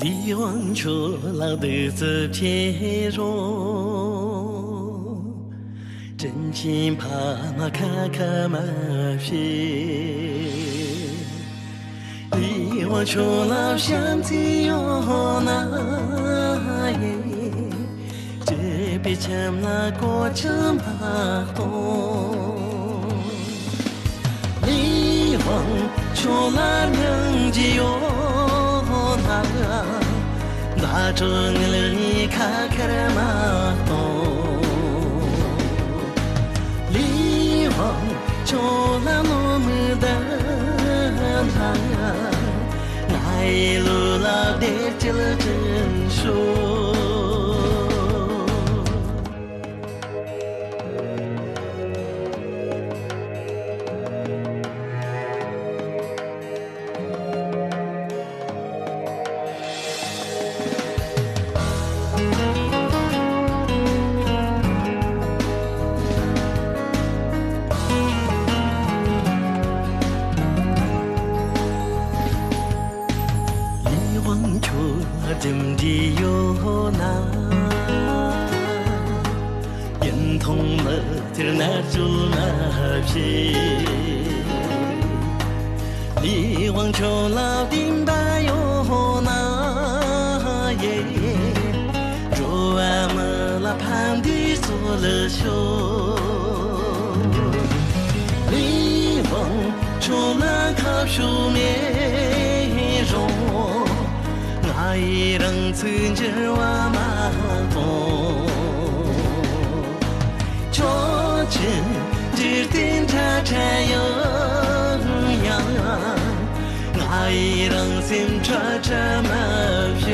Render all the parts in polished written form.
力往出老的子天容，真心怕嘛卡卡嘛些，力往出老想起有那耶，这别참那过程嘛懂，力往出老能只有。那种人卡卡的马东，离往就那么么的那，那一路老的就真说。真的有那，眼通了的那种那片，你往秋老顶白有那耶，若俺们那盘的做了秀，你往秋那靠树面容。爱人曾经话马风，捉紧指定查查有样，爱人心查查马撇，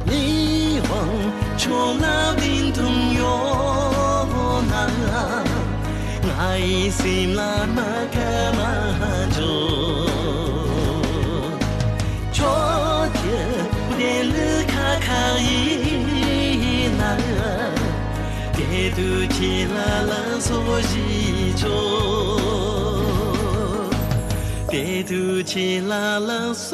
你往出老顶通有那，爱心拉马卡马中。卡伊那，别都起来了所以做，别都起来了所。